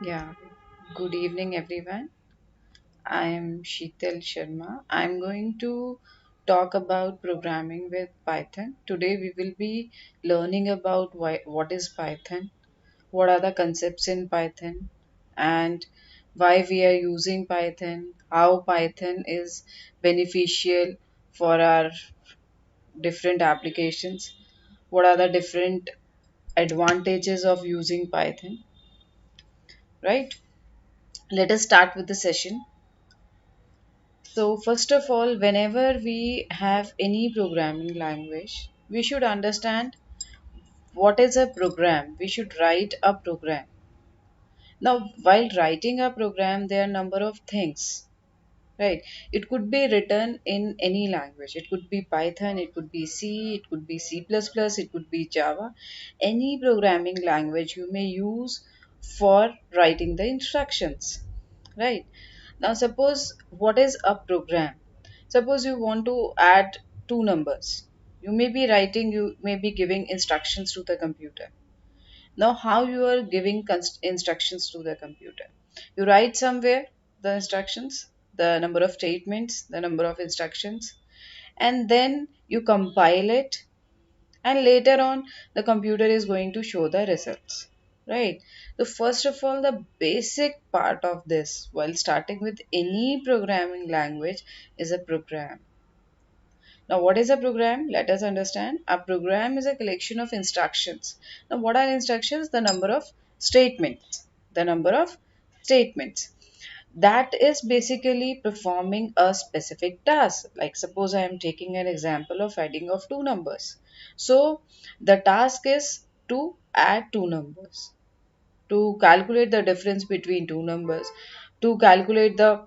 Yeah, good evening, everyone. I'm Sheetal Sharma. I'm going to talk about programming with Python. Today, we will be learning about what is Python, what are the concepts in Python, and why we are using Python, how Python is beneficial for our different applications, what are the different advantages of using Python, right? Let us start with the session. So, first of all, whenever we have any programming language, we should understand what is a program. We should write a program. Now, while writing a program, there are a number of things, right? It could be written in any language. It could be Python, it could be C, it could be C++, it could be Java. Any programming language you may use for writing the instructions, right? Now, suppose what is a program? Suppose you want to add two numbers. You may be giving instructions to the computer. Now, how you are giving instructions to the computer? You write somewhere the instructions, the number of statements, the number of instructions, and then you compile it, and later on, the computer is going to show the results. Right. So, first of all, the basic part of this, while starting with any programming language, is a program. Now, what is a program? Let us understand. A program is a collection of instructions. Now, what are instructions? The number of statements. The number of statements. That is basically performing a specific task. Like, suppose I am taking an example of adding of two numbers. So, the task is to add two numbers, to calculate the difference between two numbers, to calculate the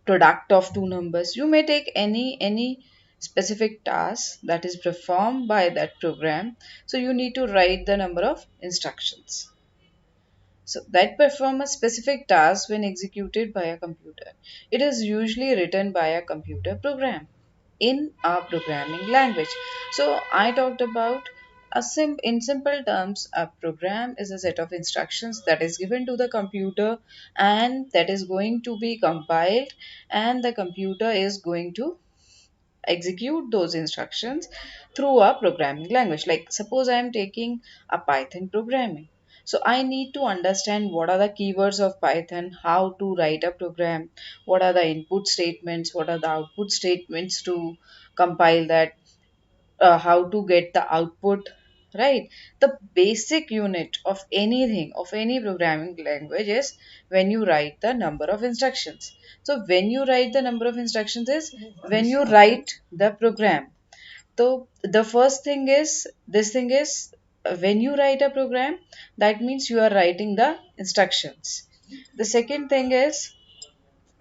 product of two numbers. You may take any specific task that is performed by that program. So you need to write the number of instructions. So that perform a specific task when executed by a computer. It is usually written by a computer program in a programming language. So I talked about in simple terms, a program is a set of instructions that is given to the computer and that is going to be compiled, and the computer is going to execute those instructions through a programming language. Like, suppose I am taking a Python programming. So I need to understand what are the keywords of Python, how to write a program, what are the input statements, what are the output statements to compile that, how to get the output, right? The basic unit of anything, of any programming language, is when you write the number of instructions. So when you write the number of instructions is when you write the program. So the first thing is, this thing is, when you write a program, that means you are writing the instructions. The second thing is,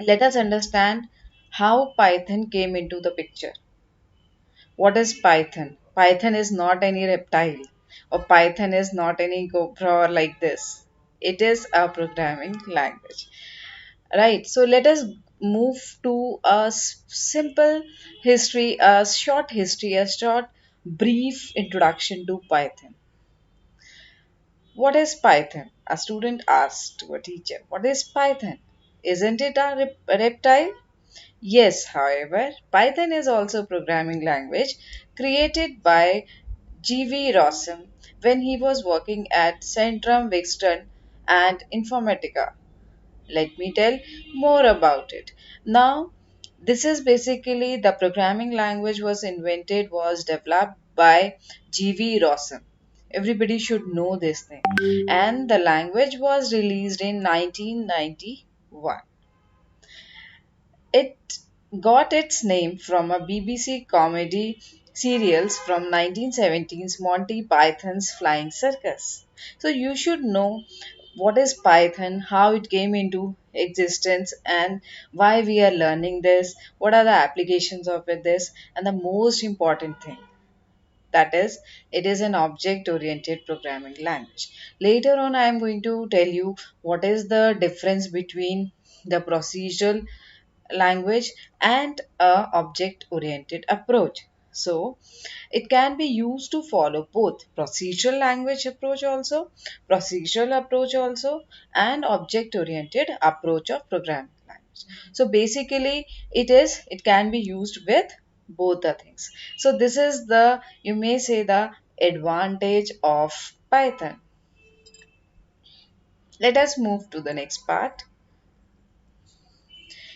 let us understand how Python came into the picture. What is Python? Python is not any reptile, or Python is not any cobra or like this. It is a programming language. Right. So let us move to a simple history, a short, brief introduction to Python. What is Python? A student asked to a teacher, what is Python? Isn't it a reptile? Yes, however, Python is also a programming language created by G.V. Rossum when he was working at Centrum Wixton and Informatica. Let me tell more about it. Now, this is basically the programming language was developed by G.V. Rossum. Everybody should know this thing. And the language was released in 1991. It got its name from a BBC comedy serials from 1917's Monty Python's Flying Circus. So you should know what is Python, how it came into existence, and why we are learning this, what are the applications of this, and the most important thing, that is, it is an object oriented programming language. Later on, I am going to tell you what is the difference between the procedural language and a object oriented approach. So it can be used to follow both procedural approach also, and object oriented approach of programming language. So basically it can be used with both the things. So this is the, you may say, the advantage of Python. Let us move to the next part.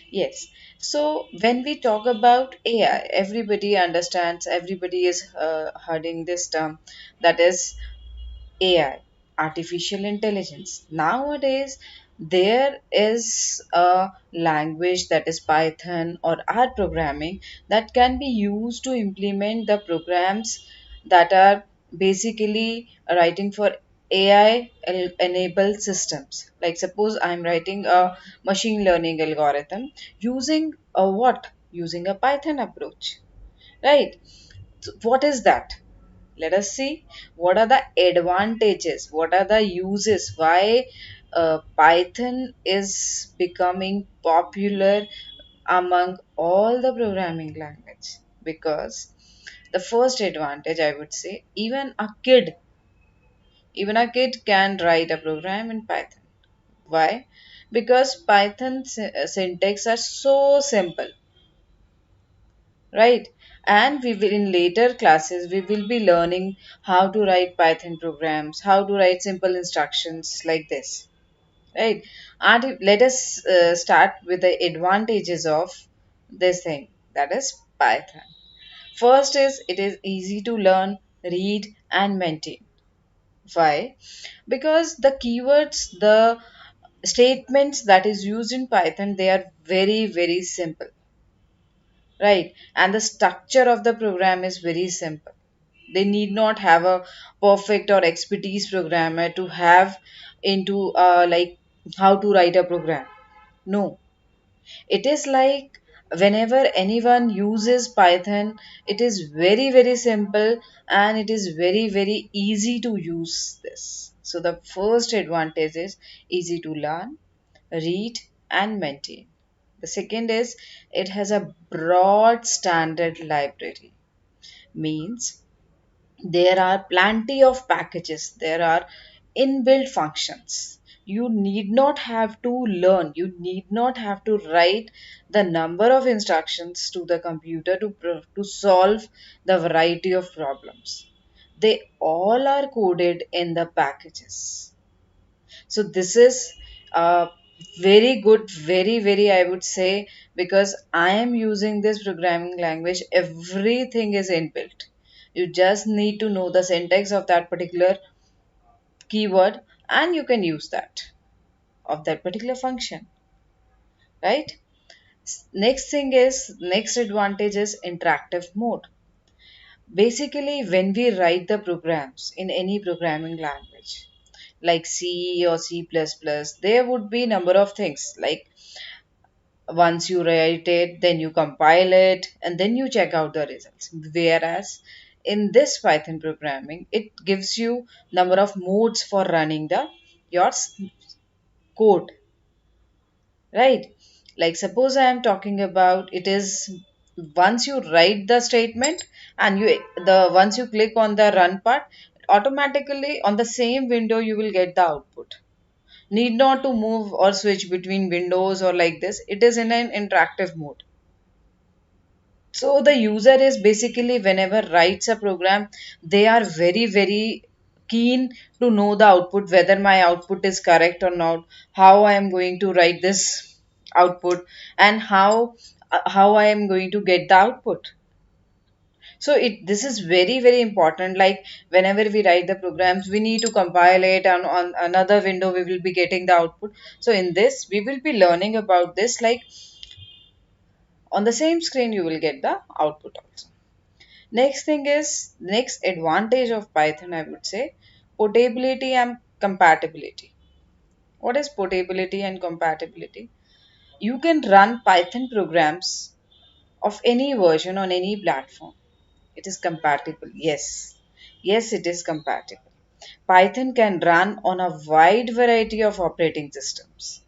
Yes. So when we talk about AI, everybody understands, everybody is hearing this term, that is AI, artificial intelligence. Nowadays, there is a language, that is Python or R programming, that can be used to implement the programs that are basically writing for AI enabled systems. Like suppose I'm writing a machine learning algorithm using a what? Using a Python approach, right? So what is that? Let us see what are the advantages, what are the uses, why Python is becoming popular among all the programming language. Because the first advantage, I would say, even a kid can write a program in Python. Why? Because Python syntax are so simple, right? And we will, in later classes, we will be learning how to write Python programs, how to write simple instructions like this, right? And let us start with the advantages of this thing, that is Python. First is it is easy to learn, read and maintain. Why? Because the keywords, the statements that is used in Python, they are very very simple, right? And the structure of the program is very simple. They need not have a perfect or expertise programmer to have into like how to write a program. No, it is like whenever anyone uses Python, it is very very simple and it is very very easy to use this. So the first advantage is easy to learn, read and maintain. The second is it has a broad standard library. Means there are plenty of packages, there are inbuilt functions. You need not have to learn, you need not have to write the number of instructions to the computer to solve the variety of problems. They all are coded in the packages. So this is very good, very very, I would say, because I am using this programming language, everything is inbuilt. You just need to know the syntax of that particular keyword and you can use that of that particular function, right? Next advantage is interactive mode. Basically, when we write the programs in any programming language like C or C++, there would be number of things like once you write it, then you compile it, and then you check out the results. Whereas in this Python programming, it gives you number of modes for running the your code, right? Like suppose I am talking about, it is once you write the statement and the once you click on the run part, automatically on the same window you will get the output. Need not to move or switch between windows or like this, it is in an interactive mode. So the user is basically whenever writes a program, they are very very keen to know the output, whether my output is correct or not, how I am going to write this output, and how I am going to get the output. So it this is very very important. Like whenever we write the programs, we need to compile it, and on another window we will be getting the output. So in this we will be learning about this, like on the same screen you will get the output also. Next advantage of Python, I would say, portability and compatibility. What is portability and compatibility? You can run Python programs of any version on any platform. It is compatible. Yes. Yes, it is compatible. Python can run on a wide variety of operating systems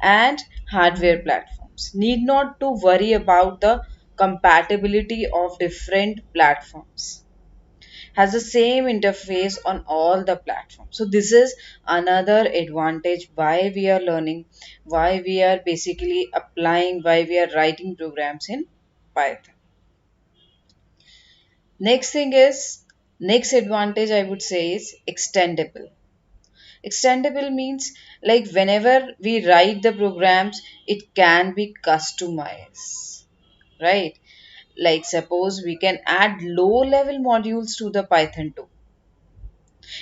and hardware platforms. Need not to worry about the compatibility of different platforms, has the same interface on all the platforms. So this is another advantage why we are learning, why we are basically applying, why we are writing programs in Python. Next thing is, next advantage I would say is extendable. Extendable means like whenever we write the programs, it can be customized, right? Like suppose we can add low level modules to the Python 2.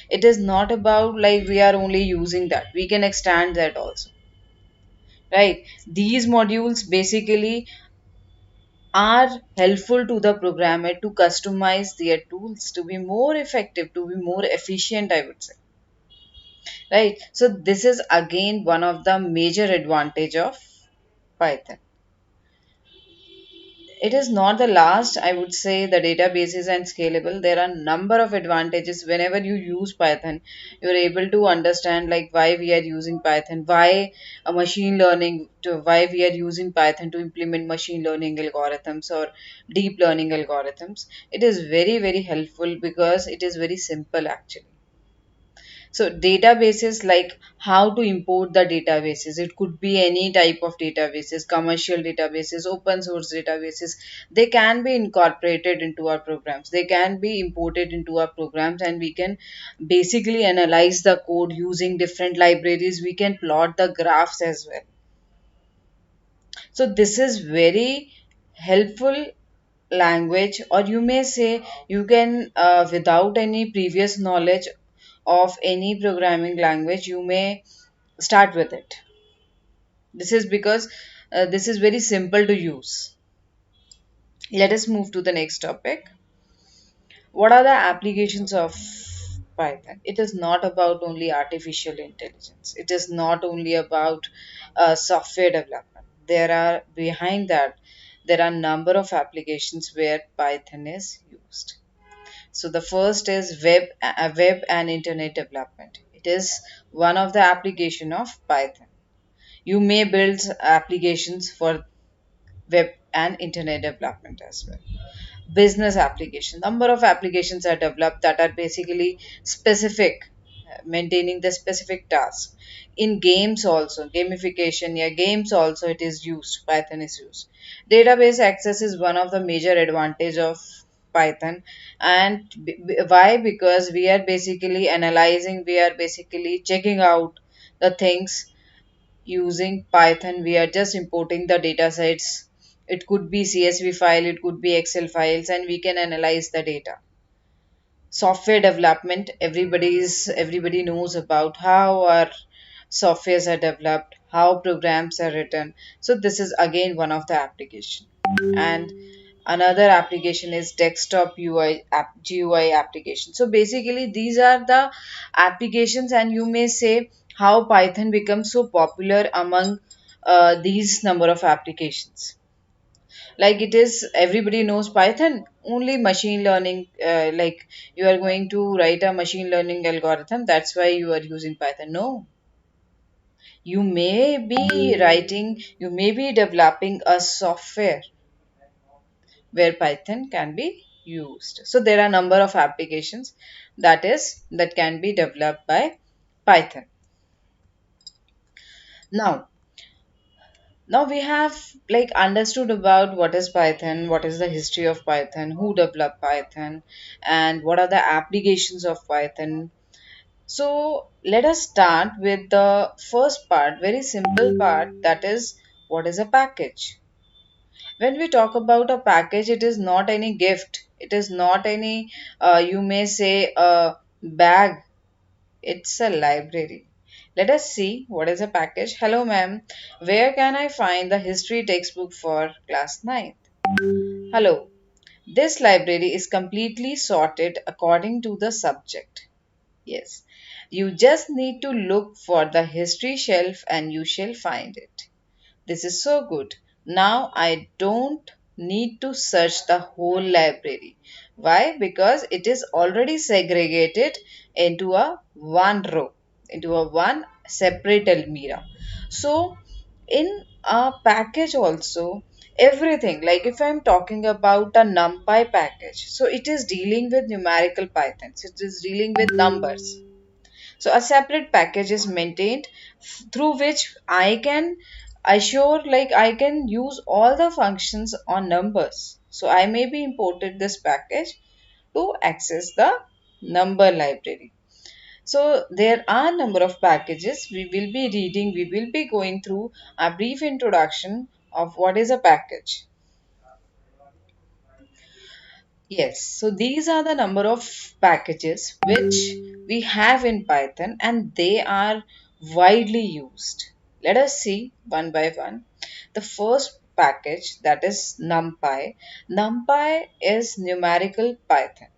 It is not about like we are only using that, we can extend that also, right? These modules basically are helpful to the programmer to customize their tools to be more effective, to be more efficient, I would say, right? So this is again one of the major advantage of Python. It is not the last, I would say. The databases and scalable, there are number of advantages. Whenever you use Python, you're able to understand like why we are using Python, why a machine learning to why we are using Python to implement machine learning algorithms or deep learning algorithms. It is very very helpful because it is very simple actually. So databases, like how to import the databases. It could be any type of databases, commercial databases, open source databases. They can be incorporated into our programs. They can be imported into our programs, and we can basically analyze the code using different libraries. We can plot the graphs as well. So this is very helpful language, or you may say you can without any previous knowledge of any programming language, you may start with it. This is because this is very simple to use. Let us move to the next topic. What are the applications of Python? It is not about only artificial intelligence, it is not only about software development. There are behind that, there are number of applications where Python is used. So the first is web and internet development. It is one of the application of Python. You may build applications for web and internet development as well. Business application, number of applications are developed that are basically specific, maintaining the specific task. In games also, gamification, yeah, games also it is used, Python is used. Database access is one of the major advantage of Python. And why? Because we are basically analyzing, we are basically checking out the things using Python. We are just importing the data sets. It could be CSV file, it could be Excel files, and we can analyze the data. Software development, everybody knows about how our softwares are developed, how programs are written. So this is again one of the application. And another application is desktop UI GUI application. So basically these are the applications, and you may say how Python becomes so popular among these number of applications. Like it is, everybody knows Python only machine learning, like you are going to write a machine learning algorithm, that's why you are using Python. No, you may be writing, you may be developing a software where Python can be used. So there are number of applications that can be developed by Python. Now, now we have like understood about what is Python, what is the history of Python, who developed Python, and what are the applications of Python. So let us start with the first part, very simple part, that is what is a package. When we talk about a package, it is not any gift, it is not any you may say a bag, it's a library. Let us see what is a package. Hello ma'am, where can I find the history textbook for class 9th? Hello, this library is completely sorted according to the subject. Yes, you just need to look for the history shelf and you shall find it. This is so good. Now I don't need to search the whole library. Why? Because it is already segregated into a one row, into a one separate Almira. So in a package also, everything. Like if I'm talking about a NumPy package, so it is dealing with numerical Pythons, it is dealing with numbers. So a separate package is maintained through which I can assure, like I can use all the functions on numbers. So I may be imported this package to access the number library. So there are number of packages we will be reading. We will be going through a brief introduction of what is a package. Yes, so these are the number of packages which we have in Python and they are widely used. Let us see one by one. The first package, that is NumPy. NumPy is numerical Python.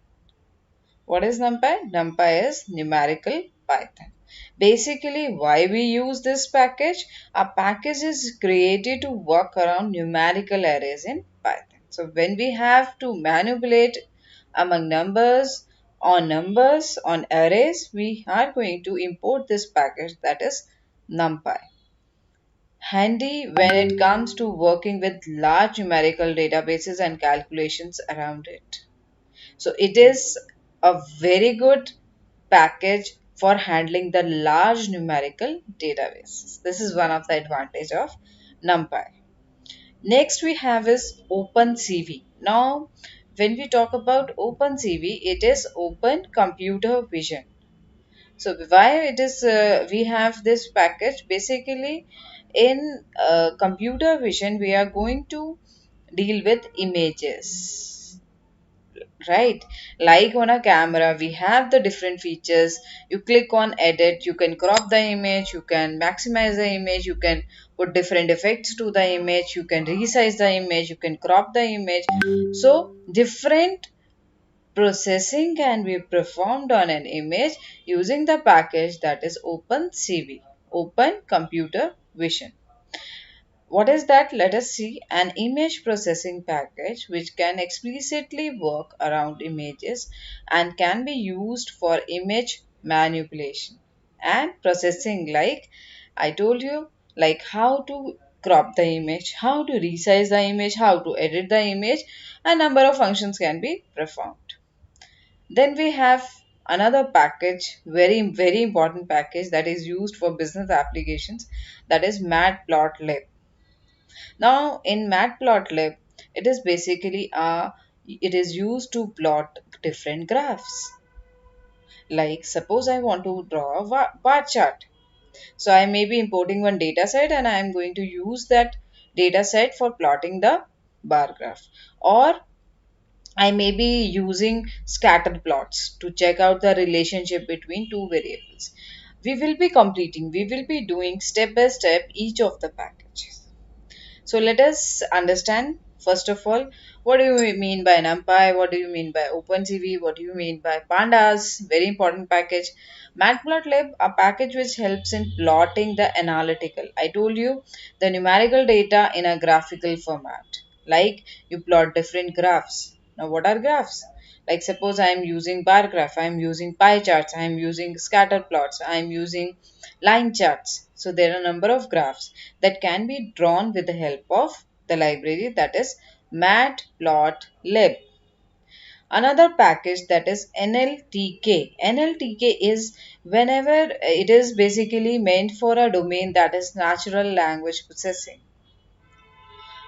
What is NumPy? NumPy is numerical Python. Basically, why we use this package? A package is created to work around numerical arrays in Python. So when we have to manipulate among numbers on arrays, we are going to import this package, that is NumPy. Handy when it comes to working with large numerical databases and calculations around it. So it is a very good package for handling the large numerical databases. This is one of the advantage of NumPy. Next we have is OpenCV. Now when we talk about OpenCV, it is Open Computer Vision. So why it is we have this package? Basically in computer vision we are going to deal with images, right? Like on a camera we have the different features. You click on edit, you can crop the image, you can maximize the image, you can put different effects to the image, you can resize the image, you can crop the image. So different processing can be performed on an image using the package that is OpenCV, Open Computer Vision. What is that? Let us see. An image processing package which can explicitly work around images and can be used for image manipulation and processing, like I told you, like how to crop the image, how to resize the image, how to edit the image. A number of functions can be performed. Then we have another package, very important package that is used for business applications, that is Matplotlib. Now in Matplotlib, it is basically it is used to plot different graphs. Like suppose I want to draw a bar chart. So I may be importing one data set and I am going to use that data set for plotting the bar graph. Or I may be using scatter plots to check out the relationship between two variables. We will be doing step by step each of the packages. So let us understand first of all, what do you mean by NumPy? What do you mean by OpenCV? What do you mean by Pandas? Very important package. Matplotlib, a package which helps in plotting the analytical. I told you the numerical data in a graphical format. Like you plot different graphs. Now what are graphs? Like suppose I am using bar graph, I am using pie charts, I am using scatter plots, I am using line charts. So there are a number of graphs that can be drawn with the help of the library, that is Matplotlib. Another package, that is NLTK. NLTK is whenever it is basically meant for a domain, that is natural language processing.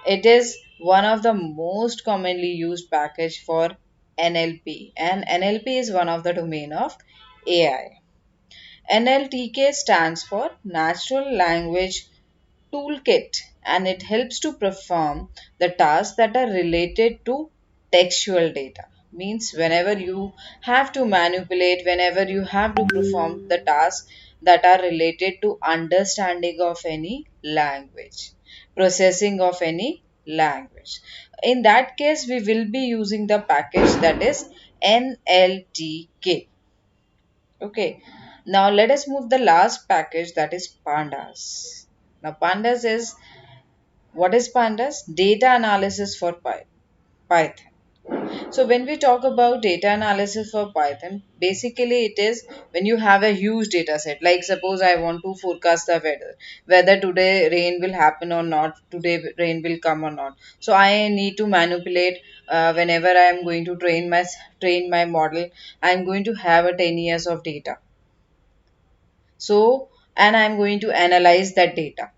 It is one of the most commonly used package for NLP, and NLP is one of the domain of AI. NLTK stands for Natural Language Toolkit, and it helps to perform the tasks that are related to textual data. Means whenever you have to manipulate, whenever you have to perform the tasks that are related to understanding of any language, processing of any language. In that case, we will be using the package that is NLTK. Okay, now let us move the last package, that is Pandas. Now Pandas is, what is Pandas? Data analysis for Python. So when we talk about data analysis for Python, basically it is when you have a huge data set. Like suppose I want to forecast the weather, whether today rain will happen or not, today rain will come or not. So I need to manipulate whenever I am going to train my model. I am going to have a 10 years of data. So and I am going to analyze that data.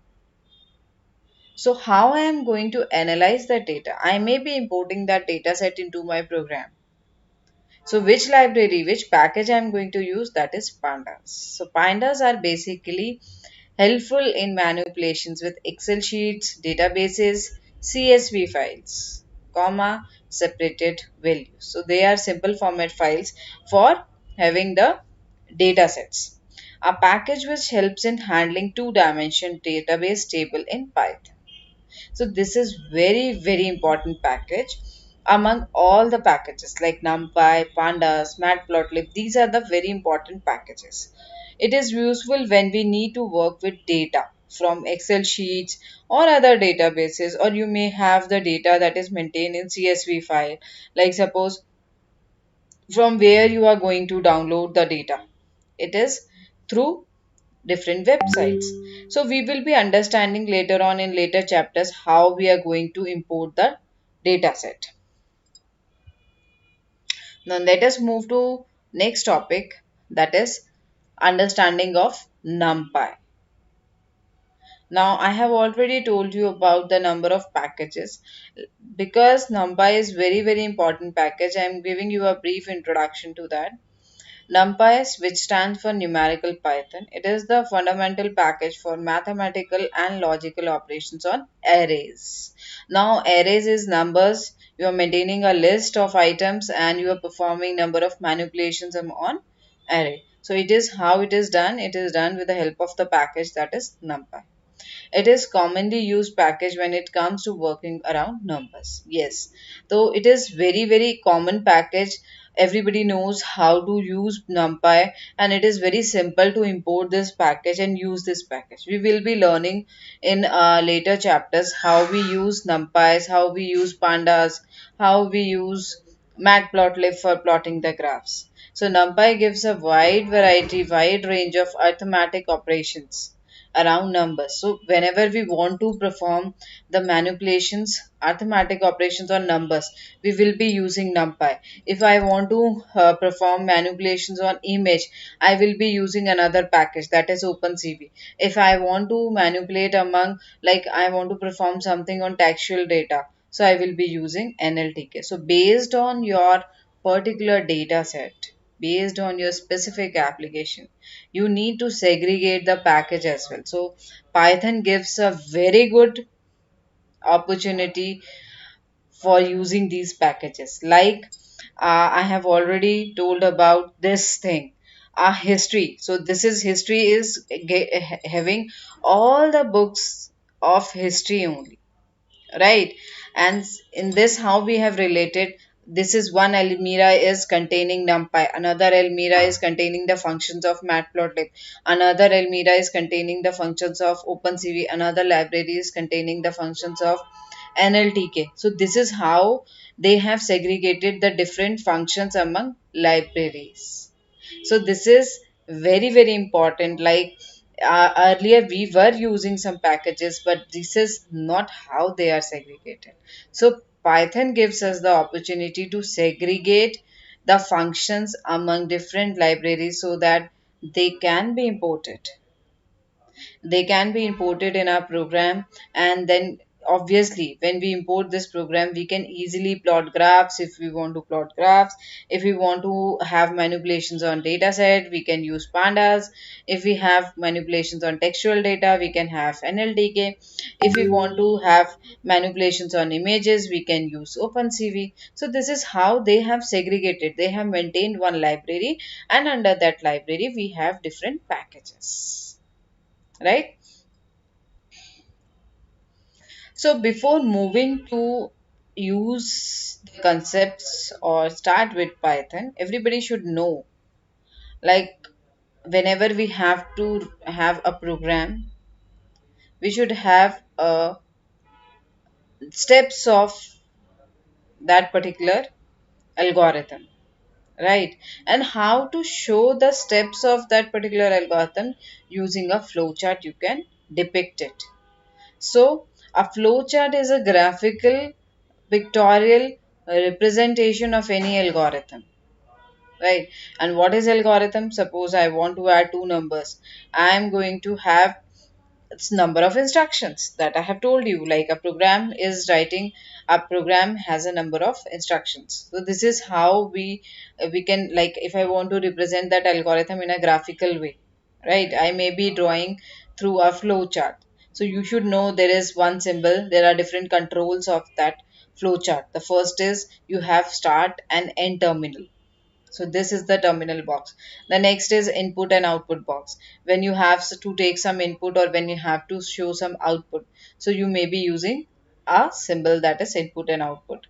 So how I am going to analyze that data? I may be importing that data set into my program. So which library, which package I'm going to use, that is pandas. So pandas are basically helpful in manipulations with Excel sheets, databases, CSV files, comma, separated values. So they are simple format files for having the data sets. A package which helps in handling two-dimension database table in Python. So this is very important package among all the packages like NumPy, Pandas, Matplotlib. These are the very important packages. It is useful when we need to work with data from Excel sheets or other databases, or you may have the data that is maintained in CSV file. Like suppose from where you are going to download the data. It is through different websites. So we will be understanding later on in later chapters how we are going to import the data set. Now let us move to next topic, that is understanding of NumPy. Now I have already told you about the number of packages. Because NumPy is very important package, I am giving you a brief introduction to that. NumPy, which stands for Numerical Python, it is the fundamental package for mathematical and logical operations on arrays. Now, arrays is numbers. You are maintaining a list of items and you are performing number of manipulations on array. So it is how it is done. It is done with the help of the package that is NumPy. It is commonly used package when it comes to working around numbers. Yes, though it is very common package. Everybody knows how to use NumPy and it is very simple to import this package and use this package. We will be learning in later chapters how we use NumPys, how we use pandas, how we use matplotlib for plotting the graphs. So NumPy gives a wide range of arithmetic operations around numbers. So whenever we want to perform the manipulations, arithmetic operations on numbers, we will be using NumPy. If I want to perform manipulations on image, I will be using another package that is OpenCV. If I want to manipulate among, like I want to perform something on textual data, so I will be using NLTK. So based on your particular data set, based on your specific application, you need to segregate the package as well. So Python gives a very good opportunity for using these packages. Like I have already told about this thing, history. So this is history is having all the books of history only, right? And in this how we have related, this is one almira is containing numpy, another almira is containing the functions of matplotlib, another almira is containing the functions of opencv, another library is containing the functions of nltk. So this is how they have segregated the different functions among libraries. So this is very important. Like earlier we were using some packages, but this is not how they are segregated. So Python gives us the opportunity to segregate the functions among different libraries so that they can be imported. They can be imported in our program, and then obviously when we import this program we can easily plot graphs. If we want to plot graphs, if we want to have manipulations on data set, we can use pandas. If we have manipulations on textual data, we can have nltk. If we want to have manipulations on images, we can use opencv. So this is how they have segregated. They have maintained one library, and under that library we have different packages, right? So before moving to use the concepts or start with Python, everybody should know, like whenever we have to have a program, we should have steps of that particular. algorithm, right? And how to show the steps of that particular algorithm using a flowchart, you can depict it. So, a flowchart is a graphical, pictorial representation of any algorithm, right? And what is algorithm? Suppose I want to add two numbers. I am going to have its number of instructions that I have told you. Like a program is writing, a program has a number of instructions. So this is how we can, like, if I want to represent that algorithm in a graphical way, right? I may be drawing through a flow chart. So you should know there is one symbol. There are different controls of that flow chart. The first is you have start and end terminal. So this is the terminal box. The next is input and output box. When you have to take some input or when you have to show some output, so you may be using a symbol that is input and output.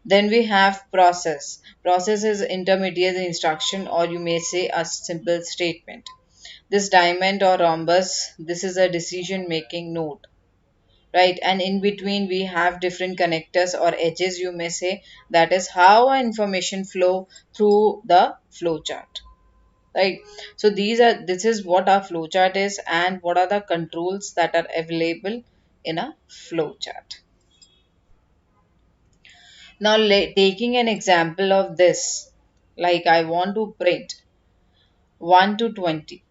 Then we have process. Process is intermediate instruction, or you may say a simple statement. This diamond or rhombus, this is a decision making node, right? And in between we have different connectors or edges, you may say. That is how our information flow through the flow chart, right? So this is what our flow chart is, and what are the controls that are available in a flow chart. Now taking an example of this, like I want to print 1 to 20.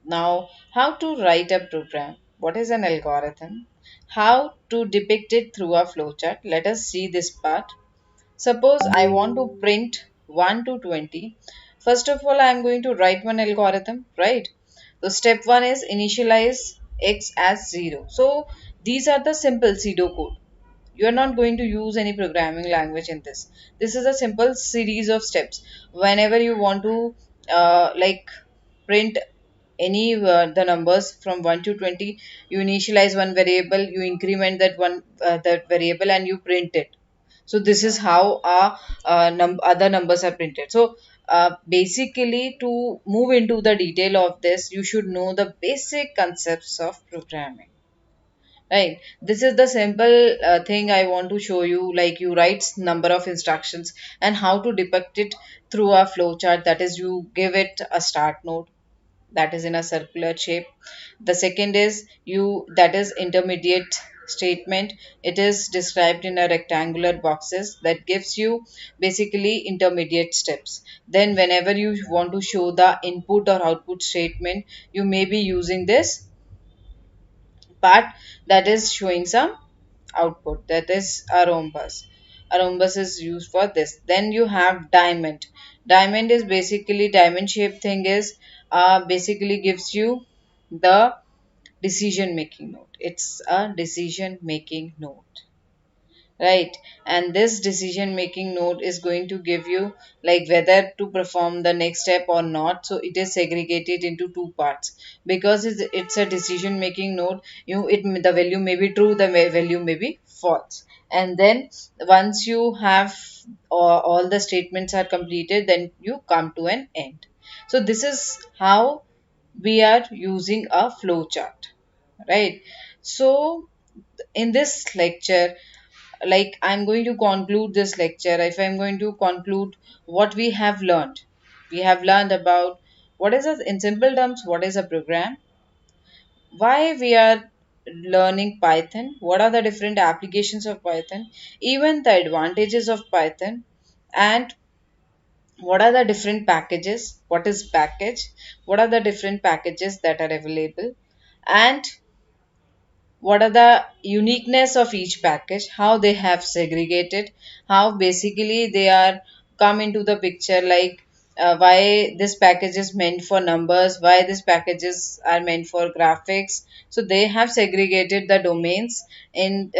Now, how to write a program? What is an algorithm? How to depict it through a flowchart? Let us see this part. Suppose I want to print 1 to 20. First of all, I am going to write one algorithm, right? So step 1 is initialize x as 0. So these are the simple pseudo code. You are not going to use any programming language in this. This is a simple series of steps. Whenever you want to like print any the numbers from 1 to 20, you initialize one variable, you increment that one that variable, and you print it. So this is how our other numbers are printed. So basically, to move into the detail of this, you should know the basic concepts of programming, right? This is the simple thing I want to show you. Like, you write number of instructions and how to depict it through a flowchart. That is, you give it a start node that is in a circular shape. The second is you, that is intermediate statement. It is described in a rectangular boxes that gives you basically intermediate steps. Then whenever you want to show the input or output statement, you may be using this part that is showing some output, that is a rhombus. A rhombus is used for this. Then you have diamond. Diamond is basically, diamond shaped thing is basically gives you the decision making node. It's a decision making node, right? And this decision making node is going to give you like whether to perform the next step or not. So it is segregated into two parts. Because it's a decision making node, the value may be true, the value may be false. And then once you have all the statements are completed, then you come to an end. So this is how we are using a flow chart, right? So in this lecture, like, I'm going to conclude this lecture. If I'm going to conclude what we have learned about what is in simple terms, what is a program, why we are learning Python, what are the different applications of Python, even the advantages of Python, and what are the different packages, what is package, what are the different packages that are available, and what are the uniqueness of each package, how they have segregated, how basically they are come into the picture, like why this package is meant for numbers, why these packages are meant for graphics. So they have segregated the domains in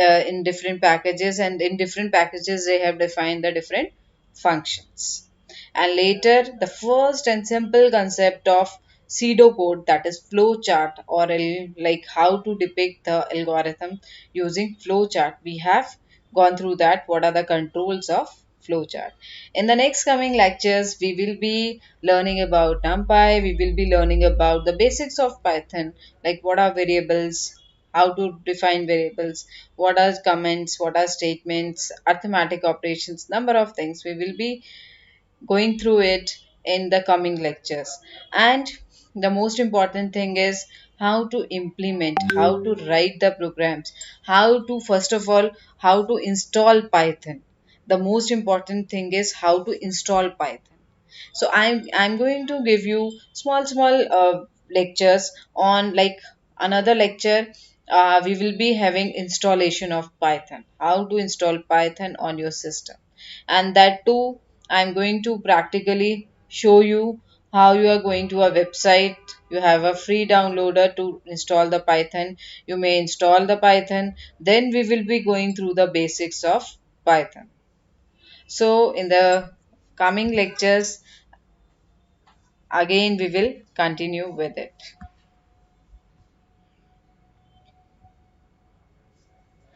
different packages, and in different packages they have defined the different functions. And later, the first and simple concept of pseudocode, that is flowchart, or like how to depict the algorithm using flowchart. We have gone through that. What are the controls of flowchart? In the next coming lectures, we will be learning about Numpy. We will be learning about the basics of Python, like what are variables, how to define variables, what are comments, what are statements, arithmetic operations, number of things we will be going through it in the coming lectures. And the most important thing is how to implement, how to write the programs, how to, first of all, how to install Python. The most important thing is how to install Python. So I'm going to give you small lectures on, like, another lecture. We will be having installation of Python, how to install Python on your system, and that too I'm going to practically show you how you are going to a website. You have a free downloader to install the Python. You may install the Python. Then we will be going through the basics of Python. So in the coming lectures, again we will continue with it.